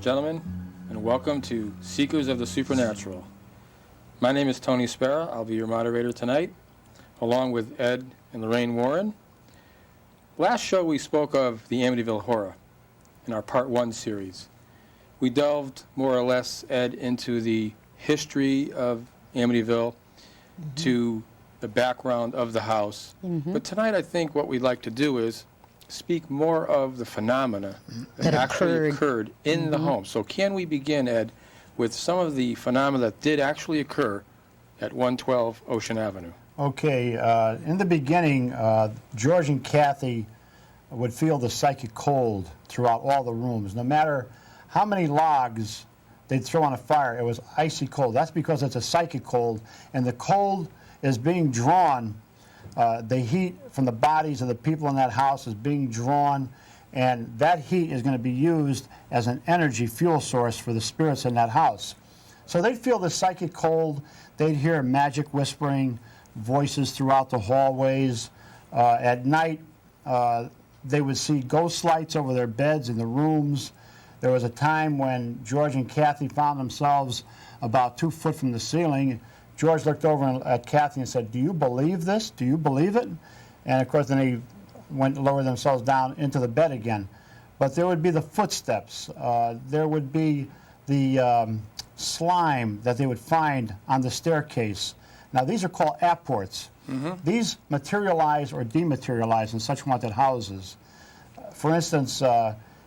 and gentlemen, and welcome to Seekers of the Supernatural. My name is Tony Spera. I'll be your moderator tonight, along with Ed and Lorraine Warren. Last show we spoke of the Amityville Horror in our Part 1 series. We delved more or less, Ed, into the history of Amityville, to the background of the house. But tonight I think what we'd like to do is speak more of the phenomena that actually occurred in the home. So can we begin, Ed, with some of the phenomena that did actually occur at 112 Ocean Avenue? Okay, in the beginning, George and Kathy would feel the psychic cold throughout all the rooms. No matter how many logs they'd throw on a fire, it was icy cold. That's because it's a psychic cold, and the cold is being drawn. The heat from the bodies of the people in that house is being drawn, and that heat is going to be used as an energy fuel source for the spirits in that house. So they'd feel the psychic cold. They'd hear magic whispering, voices throughout the hallways. At night, they would see ghost lights over their beds in the rooms. There was a time when George and Kathy found themselves about 2 foot from the ceiling. George looked over at Kathy and said, "Do you believe this? Do you believe it?" And of course, then they went and lowered themselves down into the bed again. But there would be the footsteps. There would be the slime that they would find on the staircase. Now, these are called apports. These materialize or dematerialize in such haunted houses. For instance,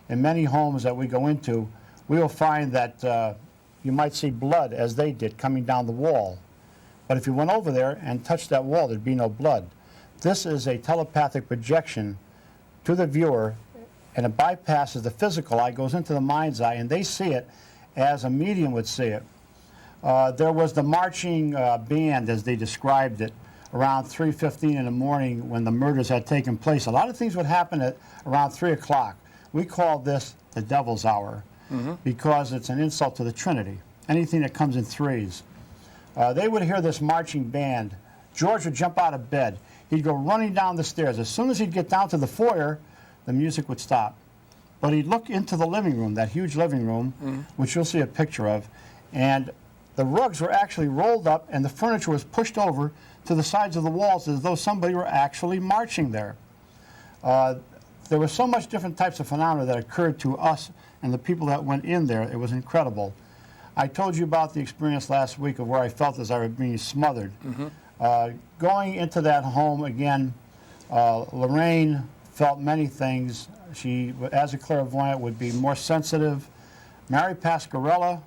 in many homes that we go into, we will find that you might see blood, as they did, coming down the wall. But if you went over there and touched that wall, there'd be no blood. This is a telepathic projection to the viewer, and it bypasses the physical eye, goes into the mind's eye, and they see it as a medium would see it. There was the marching band, as they described it, around 3:15 in the morning when the murders had taken place. A lot of things would happen at around 3 o'clock. We call this the devil's hour because it's an insult to the Trinity, anything that comes in threes. They would hear this marching band. George would jump out of bed. He'd go running down the stairs. As soon as he'd get down to the foyer, the music would stop. But he'd look into the living room, that huge living room, which you'll see a picture of, and the rugs were actually rolled up and the furniture was pushed over to the sides of the walls as though somebody were actually marching there. There were so much different types of phenomena that occurred to us and the people that went in there. It was incredible. I told you about the experience last week of where I felt as I was being smothered. Going into that home again, Lorraine felt many things. She, as a clairvoyant, would be more sensitive. Mary Pasquarella,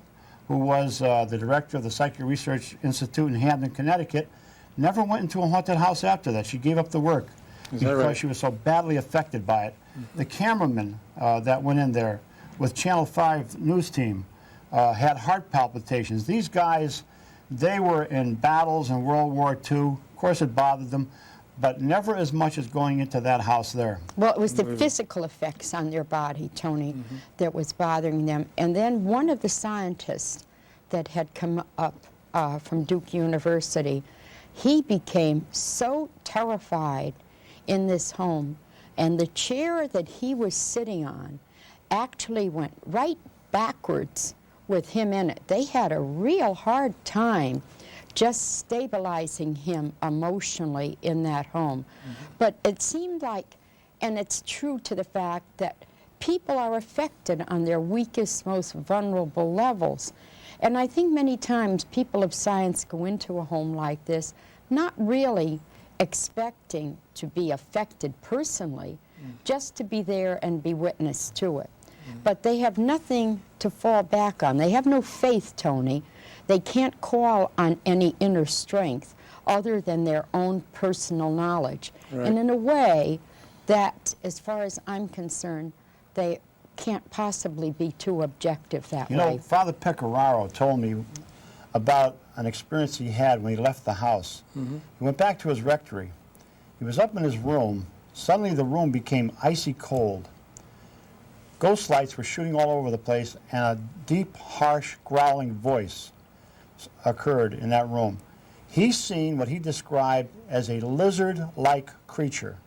who was the director of the Psychic Research Institute in Hamden, Connecticut, never went into a haunted house after that. She gave up the work because she was so badly affected by it. The cameraman that went in there with Channel 5 news team had heart palpitations. These guys, they were in battles in World War II. Of course, it bothered them, but never as much as going into that house there. Well, it was the physical effects on their body, Tony, that was bothering them. And then one of the scientists that had come up from Duke University, he became so terrified in this home, and the chair that he was sitting on actually went right backwards with him in it. They had a real hard time just stabilizing him emotionally in that home. But it seemed like, and it's true to the fact that people are affected on their weakest, most vulnerable levels. And I think many times people of science go into a home like this not really expecting to be affected personally, just to be there and be witness to it. But they have nothing to fall back on. They have no faith, Tony. They can't call on any inner strength other than their own personal knowledge. And in a way that, as far as I'm concerned, they can't possibly be too objective that way. You know, Father Pecoraro told me about an experience he had when he left the house. He went back to his rectory. He was up in his room. Suddenly the room became icy cold. Ghost lights were shooting all over the place, and a deep, harsh, growling voice occurred in that room. He seen what he described as a lizard-like creature.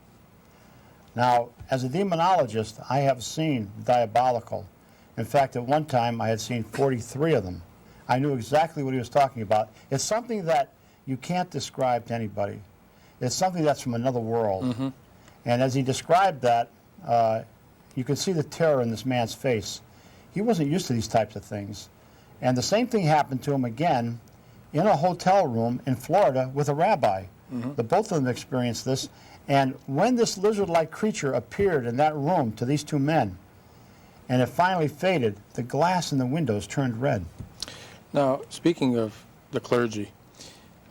Now, as a demonologist, I have seen diabolical, In fact, at one time, I had seen 43 of them. I knew exactly what he was talking about. It's something that you can't describe to anybody. It's something that's from another world. Mm-hmm. And as he described that, you could see the terror in this man's face. He wasn't used to these types of things. And the same thing happened to him again in a hotel room in Florida with a rabbi. Mm-hmm. The both of them experienced this. And when this lizard-like creature appeared in that room to these two men, and it finally faded, the glass in the windows turned red. Now, speaking of the clergy,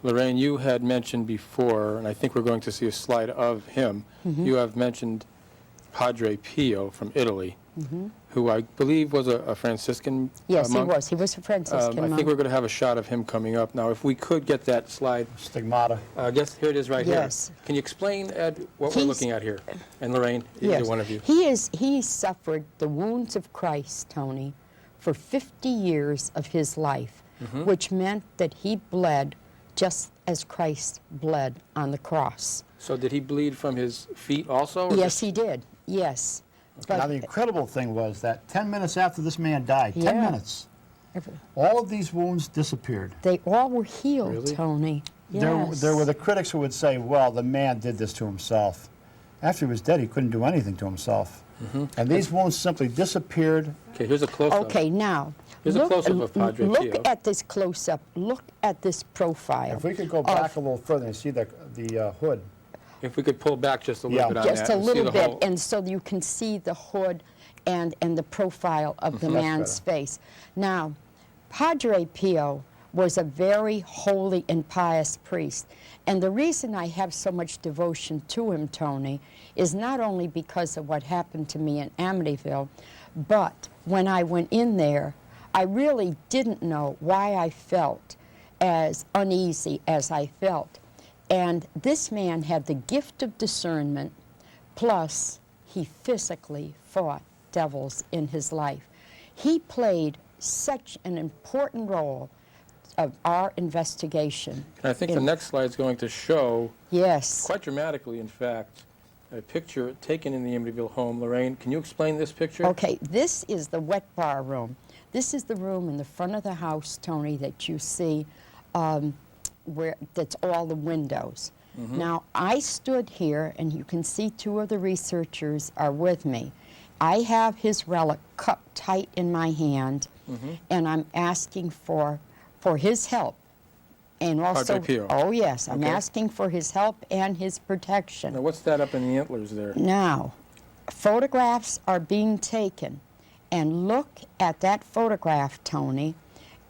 Lorraine, you had mentioned before, and I think we're going to see a slide of him, you have mentioned Padre Pio from Italy, who I believe was a Franciscan Yes, monk. he was. He was a Franciscan I monk. think we're going to have a shot of him coming up. Now, if we could get that slide. Stigmata. I guess here it is right Yes. here. Can you explain, Ed, what we're looking at here? And Lorraine, either Yes. one of you. He suffered the wounds of Christ, Tony, for 50 years of his life, which meant that he bled just as Christ bled on the cross. So did he bleed from his feet also? Or Yes, he did. Yes. Now, the incredible thing was that 10 minutes after this man died, 10 Yeah. minutes, all of these wounds disappeared. They all were healed, Really? Tony. Yes. There were the critics who would say, well, the man did this to himself. After he was dead, he couldn't do anything to himself. And these wounds simply disappeared. Okay, here's a close-up. Okay, now, Here's a close-up of Padre Pio. look at this close-up. Look at this profile. If we could go back a little further and see the hood. If we could pull back just a little Yeah. bit on Just that a and see little the bit, whole- and so you can see the hood and the profile of the man's face. Now, Padre Pio was a very holy and pious priest. And the reason I have so much devotion to him, Tony, is not only because of what happened to me in Amityville, but when I went in there, I really didn't know why I felt as uneasy as I felt. And this man had the gift of discernment, plus he physically fought devils in his life. He played such an important role of our investigation. And I think the next slide is going to show, Yes. quite dramatically, in fact, a picture taken in the Amityville home. Lorraine, can you explain this picture? Okay, this is the wet bar room. This is the room in the front of the house, Tony, that you see where that's all the windows. Now, I stood here, and you can see two of the researchers are with me. I have his relic cupped tight in my hand, and I'm asking for his help. And also, Padre Pio. oh yes, I'm Okay. asking for his help and his protection. Now, what's that up in the antlers there? Now, photographs are being taken, and look at that photograph, Tony,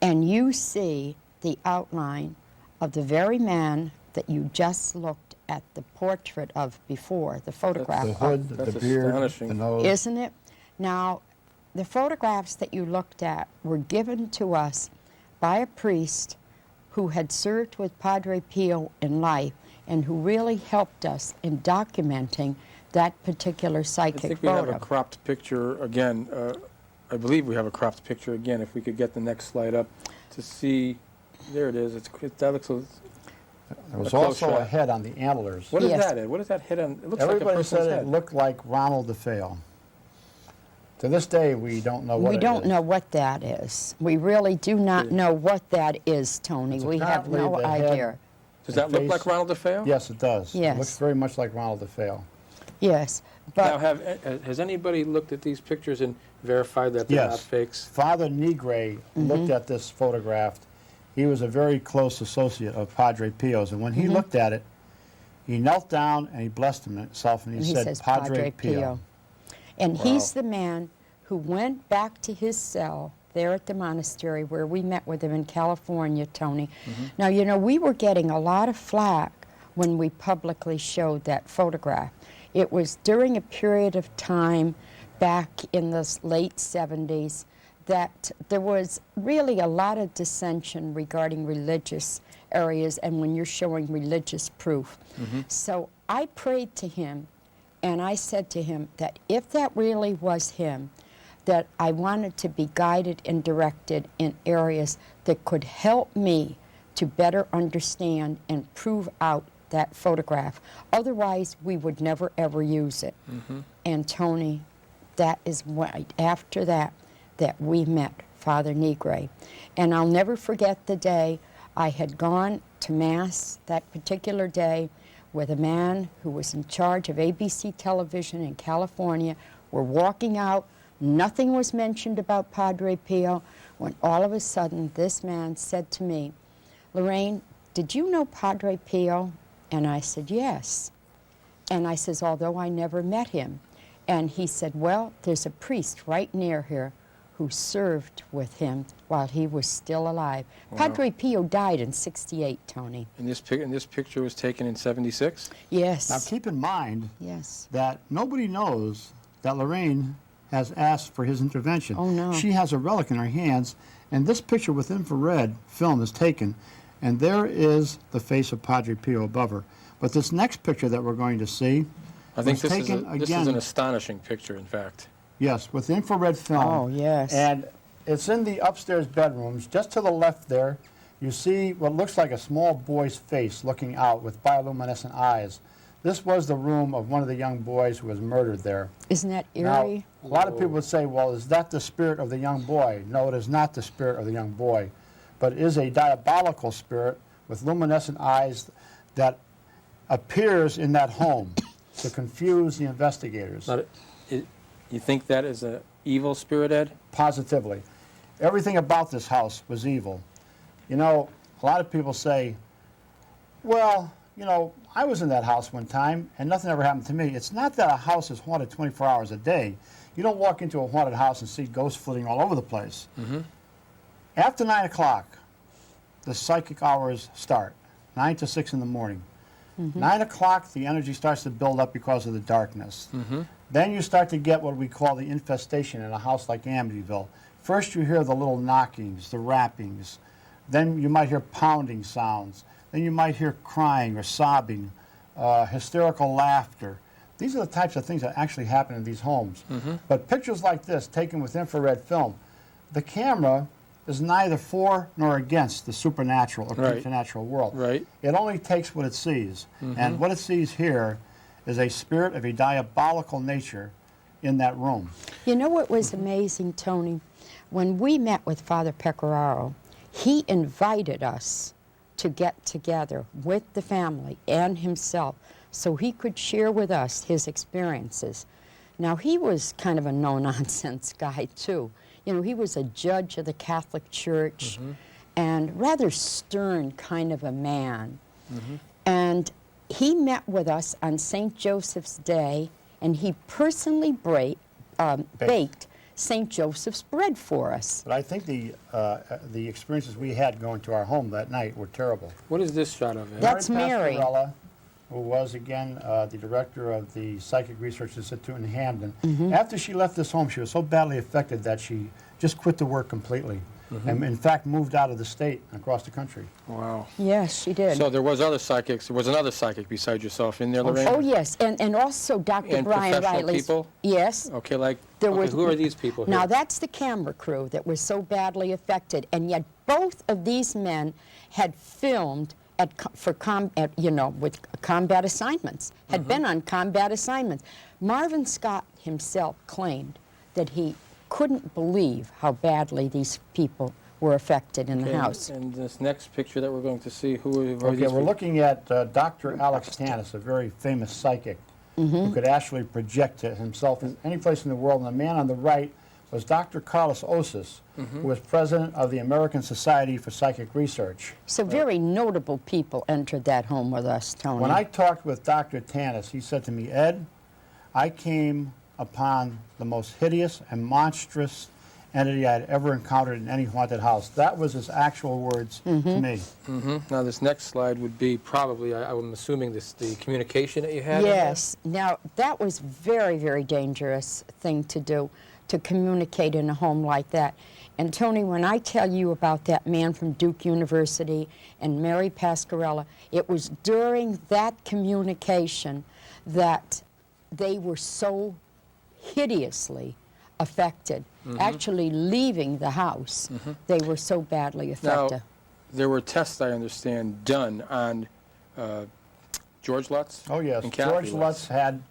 and you see the outline of the very man that you just looked at the portrait of before, the photograph The of. hood, That's the beard, astonishing. the nose. Isn't it? Now, the photographs that you looked at were given to us by a priest who had served with Padre Pio in life and who really helped us in documenting that particular I psychic think we have photo. a cropped picture again. I believe we have a cropped picture again. If we could get the next slide up to see, there it is. That looks. There was a close also a shot. head on the antlers. What is Yes. that? Ed? What is that head on? It looks like a Everybody person's said head. it looked like Ronald DeFeo. To this day, we don't know what We it don't is. know what that is. We really do not know what that is, Tony. It's We have apparently no the head- idea. Does that look face- like Ronald DeFeo? Yes, it does. Yes. It looks very much like Ronald DeFeo. Yes, Now, but has anybody looked at these pictures and verified that they're not Yes. fakes? Father Negre looked at this photograph. He was a very close associate of Padre Pio's, and when he looked at it, he knelt down and he blessed himself, and he said, says Padre Pio. And Wow. he's the man who went back to his cell there at the monastery where we met with him in California, Tony. Now, you know, we were getting a lot of flack when we publicly showed that photograph. It was during a period of time back in the late 70s that there was really a lot of dissension regarding religious areas and when you're showing religious proof. So I prayed to him and I said to him that if that really was him, that I wanted to be guided and directed in areas that could help me to better understand and prove out that photograph. Otherwise, we would never, ever use it. And Tony, that is why, after that, that we met Father Negre. And I'll never forget the day I had gone to Mass that particular day with a man who was in charge of ABC television in California. We're walking out. Nothing was mentioned about Padre Pio when all of a sudden this man said to me, "Lorraine, did you know Padre Pio?" And I said, "Yes." And I says, "Although I never met him." And he said, "Well, there's a priest right near here who served with him while he was still alive." Wow. Padre Pio died in '68, Tony. And this picture was taken in '76? Yes. Now keep in mind Yes. that nobody knows that Lorraine has asked for his intervention. Oh, no. She has a relic in her hands, and this picture with infrared film is taken, and there is the face of Padre Pio above her. But this next picture that we're going to see I think was this taken is again. an astonishing picture, in fact. Yes, with infrared film. Oh, yes. And it's in the upstairs bedrooms. Just to the left there, you see what looks like a small boy's face looking out with bioluminescent eyes. This was the room of one of the young boys who was murdered there. Isn't that Now, eerie? a lot of people would say, well, is that the spirit of the young boy? No, it is not the spirit of the young boy, but it is a diabolical spirit with luminescent eyes that appears in that home to confuse the investigators. You think that is an evil spirit, Ed? Positively. Everything about this house was evil. You know, a lot of people say, well, you know, I was in that house one time and nothing ever happened to me. It's not that a house is haunted 24 hours a day. You don't walk into a haunted house and see ghosts flitting all over the place. Mm-hmm. After 9 o'clock, the psychic hours start, 9 to 6 in the morning. 9 o'clock, the energy starts to build up because of the darkness. Then you start to get what we call the infestation in a house like Amityville. First you hear the little knockings, the rappings. Then you might hear pounding sounds. Then you might hear crying or sobbing, hysterical laughter. These are the types of things that actually happen in these homes. But pictures like this, taken with infrared film, the camera is neither for nor against the supernatural or preternatural world. Right. It only takes what it sees. And what it sees here is a spirit of a diabolical nature in that room. You know what was amazing, Tony? When we met with Father Pecoraro, he invited us to get together with the family and himself so he could share with us his experiences. Now, he was kind of a no-nonsense guy, too. You know, he was a judge of the Catholic Church and rather stern kind of a man. And he met with us on St. Joseph's Day, and he personally baked St. Joseph's bread for us. But I think the experiences we had going to our home that night were terrible. What is this shot of, Ed? That's Mary. Pasquarella, who was, again, the director of the Psychic Research Institute in Hamden. After she left this home, she was so badly affected that she just quit the work completely. And, in fact, moved out of the state and across the country. Wow. Yes, she did. So there was other psychics. There was another psychic besides yourself in there, Lorraine? Oh, yes, and also Dr. And Brian professional Riley's. people? Yes. Okay, like, There was- who are these people here? Now, that's the camera crew that was so badly affected, and yet both of these men had filmed with combat assignments, had been on combat assignments. Marvin Scott himself claimed that he couldn't believe how badly these people were affected in the house. And this next picture that we're going to see, who are these Okay, we're people? looking at Dr. Alex Tanis, a very famous psychic who could actually project himself in any place in the world. And the man on the right was Dr. Carlos Osis, who was president of the American Society for Psychic Research. So very notable people entered that home with us, Tony. When I talked with Dr. Tanis, he said to me, "Ed, I came upon the most hideous and monstrous entity I had ever encountered in any haunted house." That was his actual words to me. Now, this next slide would be probably, I'm assuming, the communication that you had? Yes. Now, that was very, very dangerous thing to do, to communicate in a home like that. And Tony, when I tell you about that man from Duke University and Mary Pasquarella, it was during that communication that they were so hideously affected, actually leaving the house. They were so badly affected. Now, there were tests, I understand, done on George Lutz? Oh, yes. And Kathy George Lutz had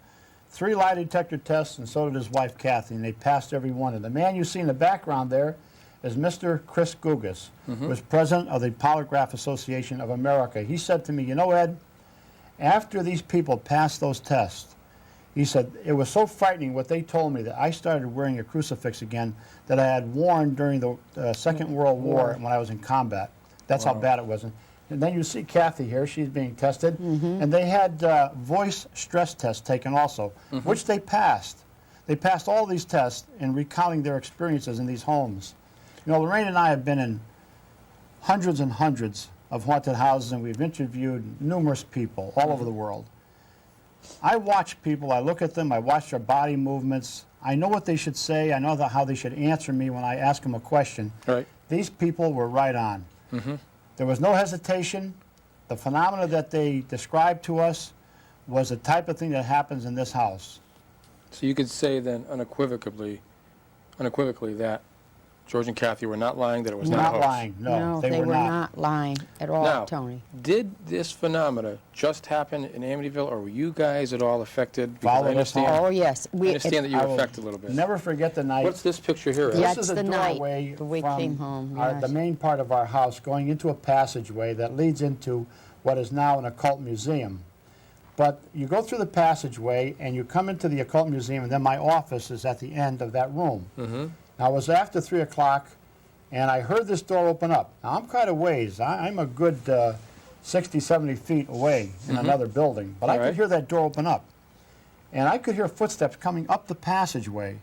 3 lie detector tests, and so did his wife, Kathy, and they passed every one. And the man you see in the background there is Mr. Chris Gugas, who is president of the Polygraph Association of America. He said to me, you know, Ed, after these people passed those tests, he said, it was so frightening what they told me that I started wearing a crucifix again that I had worn during the Second World War when I was in combat. That's how bad it was. And then you see Kathy here, she's being tested, and they had voice stress tests taken also, which they passed. They passed all these tests in recounting their experiences in these homes. You know, Lorraine and I have been in hundreds and hundreds of haunted houses, and we've interviewed numerous people all over the world. I watch people, I look at them, I watch their body movements, I know what they should say, I know how they should answer me when I ask them a question. Right. These people were right on. There was no hesitation. The phenomena that they described to us was the type of thing that happens in this house. So you could say then unequivocally that George and Kathy were not lying, that it was not a Not hoax. lying, no, they were not lying at all, Now, Tony. did this phenomena just happen in Amityville, or were you guys at all affected? Because Followed us home. Oh, yes. I understand that you I were will affected a little bit. Never forget the night. What's this picture here? Yeah. This is a That's the night doorway that we from came home, the yes. main part of our house going into a passageway that leads into what is now an occult museum. But you go through the passageway and you come into the occult museum, and then my office is at the end of that room. Now, it was after 3 o'clock, and I heard this door open up. Now, I'm quite a ways. I'm a good 60, 70 feet away in another building, but I could hear that door open up. And I could hear footsteps coming up the passageway.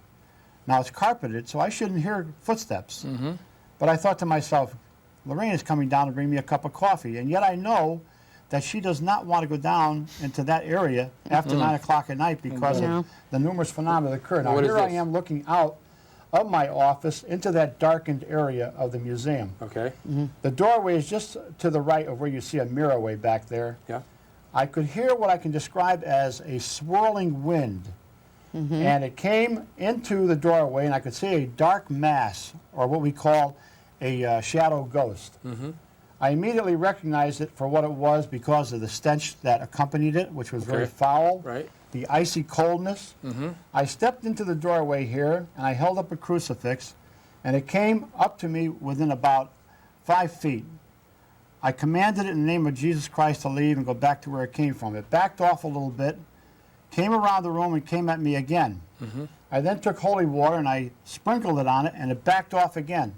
Now, it's carpeted, so I shouldn't hear footsteps. But I thought to myself, Lorraine is coming down to bring me a cup of coffee, and yet I know that she does not want to go down into that area after 9 o'clock at night because of the numerous phenomena that occur. Now, What is here I this? am looking out of my office into that darkened area of the museum. Okay. The doorway is just to the right of where you see a mirrorway back there. Yeah. I could hear what I can describe as a swirling wind. And it came into the doorway, and I could see a dark mass, or what we call a shadow ghost. I immediately recognized it for what it was because of the stench that accompanied it, which was very foul. Right. The icy coldness. I stepped into the doorway here, and I held up a crucifix, and it came up to me within about 5 feet. I commanded it in the name of Jesus Christ to leave and go back to where it came from. It backed off a little bit, came around the room, and came at me again. I then took holy water, and I sprinkled it on it, and it backed off again.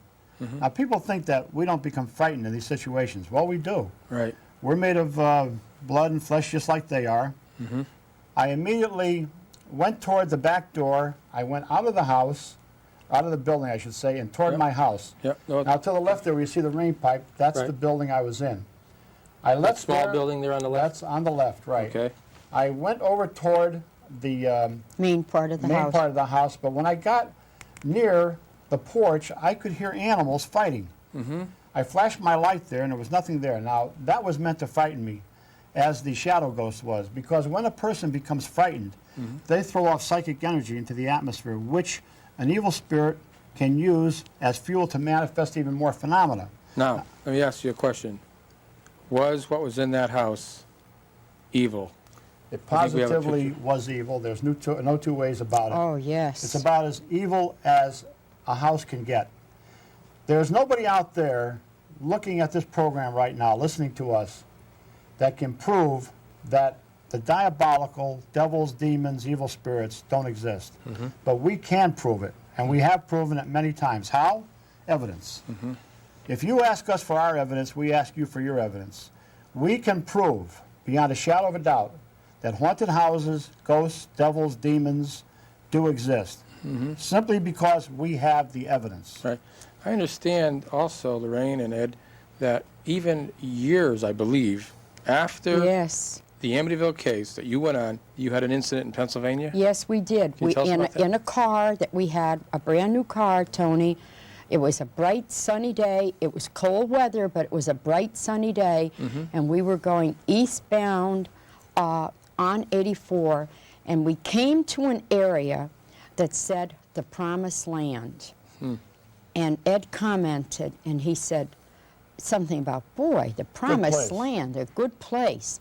Now, people think that we don't become frightened in these situations. Well, we do. Right. We're made of blood and flesh just like they are. I immediately went toward the back door. I went out of the house, out of the building, I should say, and toward my house. No, Now, to the left there, where you see the rain pipe, that's the building I was in. I that left small there, building there on the left? That's on the left, right. Okay. I went over toward the Main part of the main house. part of the house, but when I got near the porch, I could hear animals fighting. I flashed my light there, and there was nothing there. Now, that was meant to frighten me, as the shadow ghost was, because when a person becomes frightened, they throw off psychic energy into the atmosphere, which an evil spirit can use as fuel to manifest even more phenomena. Now, let me ask you a question. Was what was in that house evil? It I think we have a positively was evil. There's no two ways about it. Oh, yes. It's about as evil as a house can get. There's nobody out there looking at this program right now, listening to us, that can prove that the diabolical devils, demons, evil spirits don't exist. But we can prove it, and we have proven it many times. How? Evidence. If you ask us for our evidence, we ask you for your evidence. We can prove, beyond a shadow of a doubt, that haunted houses, ghosts, devils, demons do exist, simply because we have the evidence. Right. I understand also, Lorraine and Ed, that even years, I believe, after Yes. the Amityville case that you went on, you had an incident in Pennsylvania? Yes, we did. Can you tell us about that? In a car that we had, a brand new car, Tony. It was a bright, sunny day. It was cold weather, but it was a bright, sunny day. And we were going eastbound on 84, and we came to an area that said the Promised Land. And Ed commented, and he said something about, boy, the Promised place. Land, a good place.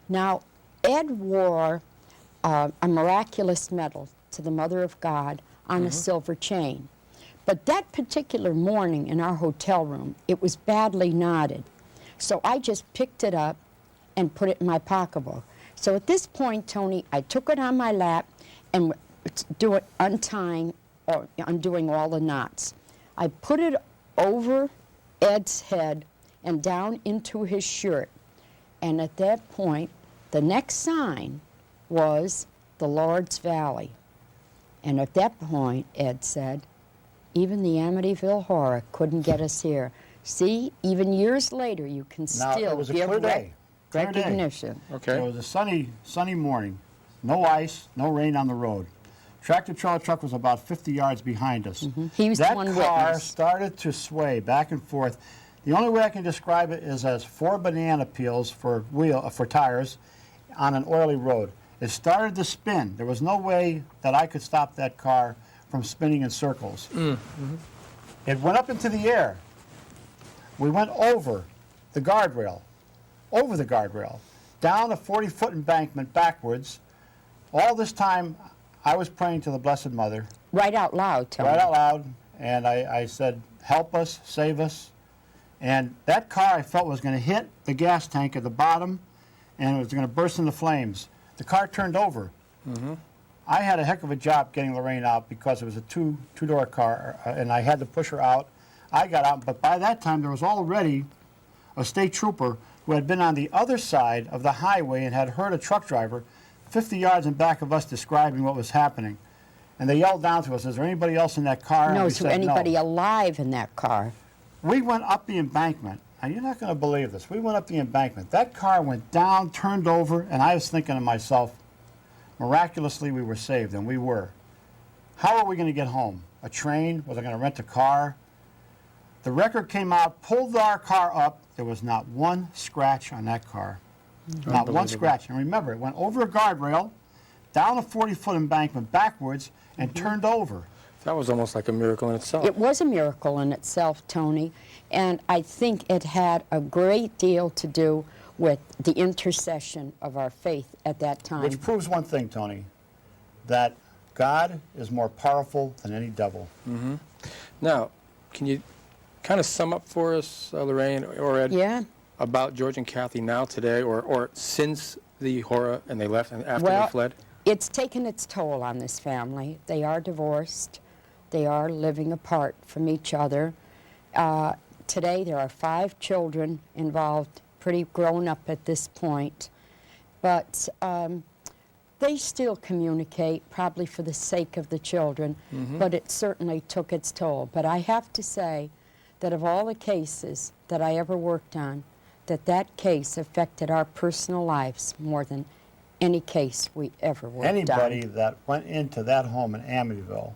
Now, Ed wore a miraculous medal to the Mother of God on a silver chain. But that particular morning in our hotel room, it was badly knotted. So I just picked it up and put it in my pocketbook. So at this point, Tony, I took it on my lap and undoing all the knots. I put it over Ed's head and down into his shirt. And at that point, the next sign was the Lord's Valley. And at that point, Ed said, even the Amityville Horror couldn't get us here. See, even years later, you can still give recognition. Okay. It was a sunny morning. No ice, no rain on the road. Tractor-trailer truck was about 50 yards behind us. He was that the one car witness. started to sway back and forth. The only way I can describe it is as 4 banana peels for tires on an oily road. It started to spin. There was no way that I could stop that car from spinning in circles. It went up into the air. We went over the guardrail, down a 40-foot embankment backwards. All this time, I was praying to the Blessed Mother. Right out loud, Tony. Right out loud, and I said, help us, save us. And that car I felt was going to hit the gas tank at the bottom, and it was going to burst into flames. The car turned over. I had a heck of a job getting Lorraine out because it was a two-door car, and I had to push her out. I got out, but by that time there was already a state trooper who had been on the other side of the highway and had heard a truck driver 50 yards in back of us describing what was happening. And they yelled down to us, is there anybody else in that car? No, is there anybody alive in that car? We went up the embankment. Now, you're not going to believe this. We went up the embankment. That car went down, turned over, and I was thinking to myself, miraculously we were saved, and we were. How are we going to get home? A train? Was I going to rent a car? The record came out, pulled our car up. There was not one scratch on that car. Not one scratch. And remember, it went over a guardrail, down a 40-foot embankment backwards, and turned over. That was almost like a miracle in itself. It was a miracle in itself, Tony, and I think it had a great deal to do with the intercession of our faith at that time. Which proves one thing, Tony, that God is more powerful than any devil. Now, can you kind of sum up for us, Lorraine or Ed, Yeah. about George and Kathy now, today, or since the horror and they left and after Well, they fled? It's taken its toll on this family. They are divorced. They are living apart from each other. Today there are 5 children involved, pretty grown up at this point. But they still communicate, probably for the sake of the children, but it certainly took its toll. But I have to say that of all the cases that I ever worked on, that case affected our personal lives more than any case we ever worked on. Anybody that went into that home in Amityville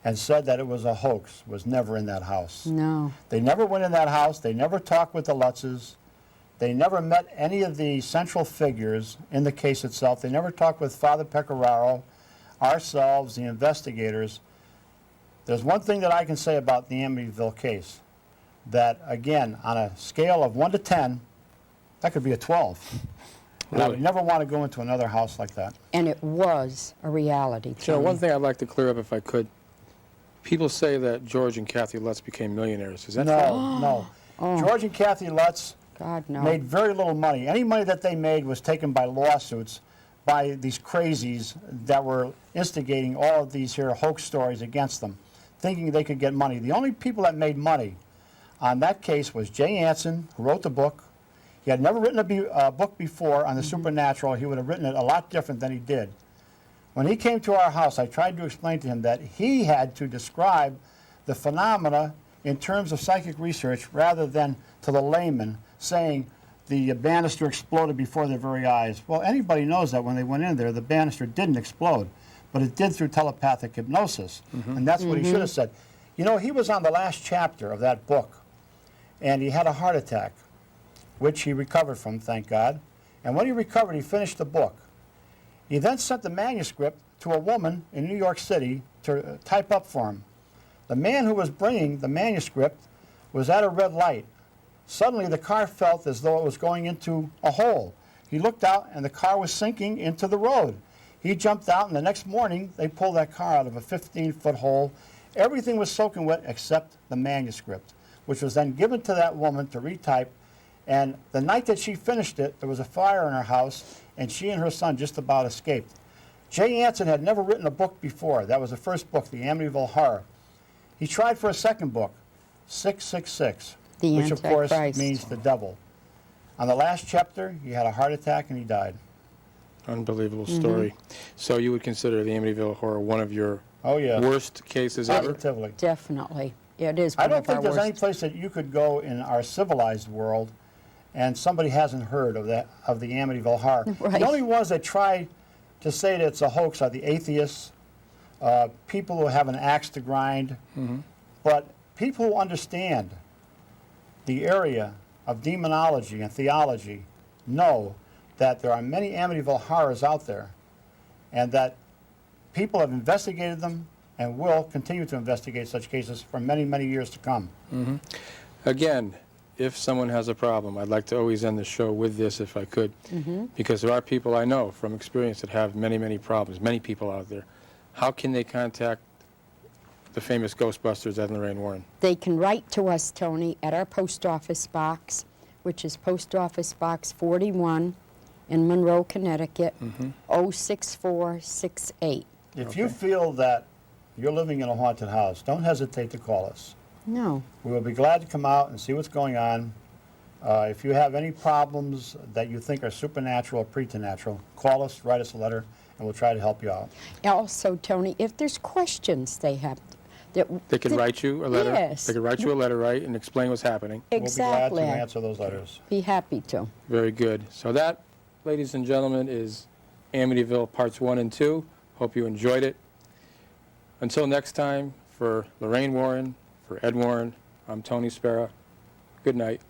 and said that it was a hoax was never in that house. No. They never went in that house. They never talked with the Latzes. They never met any of the central figures in the case itself. They never talked with Father Pecoraro, ourselves, the investigators. There's one thing that I can say about the Amityville case, that, again, on a scale of 1 to 10, that could be a 12. And I would never want to go into another house like that. And it was a reality. You know, Tony. one thing I'd like to clear up, if I could. People say that George and Kathy Lutz became millionaires. Is that true? No. George and Kathy Lutz God, no. made very little money. Any money that they made was taken by lawsuits by these crazies that were instigating all of these here hoax stories against them, thinking they could get money. The only people that made money on that case was Jay Anson, who wrote the book. He had never written a book before on the supernatural. He would have written it a lot different than he did. When he came to our house, I tried to explain to him that he had to describe the phenomena in terms of psychic research rather than to the layman saying the banister exploded before their very eyes. Well, anybody knows that when they went in there, the banister didn't explode, but it did through telepathic hypnosis. And that's what he should have said. You know, he was on the last chapter of that book, and he had a heart attack, which he recovered from, thank God. And when he recovered, he finished the book. He then sent the manuscript to a woman in New York City to type up for him. The man who was bringing the manuscript was at a red light. Suddenly, the car felt as though it was going into a hole. He looked out, and the car was sinking into the road. He jumped out, and the next morning, they pulled that car out of a 15-foot hole. Everything was soaking wet except the manuscript, which was then given to that woman to retype. And the night that she finished it, there was a fire in her house, and she and her son just about escaped. Jay Anson had never written a book before. That was the first book, the Amityville Horror. He tried for a second book, 666, which of course means the devil. On the last chapter, he had a heart attack and he died. Unbelievable story. So you would consider the Amityville Horror one of your worst cases ever? Positively. Definitely. It is one I don't of our think there's any worst. place that you could go in our civilized world and somebody hasn't heard of the Amityville Horror. Right. The only ones that try to say that it's a hoax are the atheists, people who have an axe to grind, but people who understand the area of demonology and theology know that there are many Amityville Horrors out there and that people have investigated them and will continue to investigate such cases for many, many years to come. Again, if someone has a problem, I'd like to always end the show with this if I could, because there are people I know from experience that have many, many problems, many people out there. How can they contact the famous Ghostbusters, Ed and Lorraine Warren? They can write to us, Tony, at our post office box, which is Post Office Box 41 in Monroe, Connecticut, 06468. If you feel that you're living in a haunted house, don't hesitate to call us. No. We will be glad to come out and see what's going on. If you have any problems that you think are supernatural or preternatural, call us, write us a letter, and we'll try to help you out. Also, Tony, if there's questions they have, They could write you a letter. Yes. They could write you a letter, right, and explain what's happening. Exactly. We'll be glad to answer those letters. Be happy to. Very good. So that, ladies and gentlemen, is Amityville Parts 1 and 2. Hope you enjoyed it. Until next time, for Lorraine Warren, for Ed Warren, I'm Tony Spera. Good night.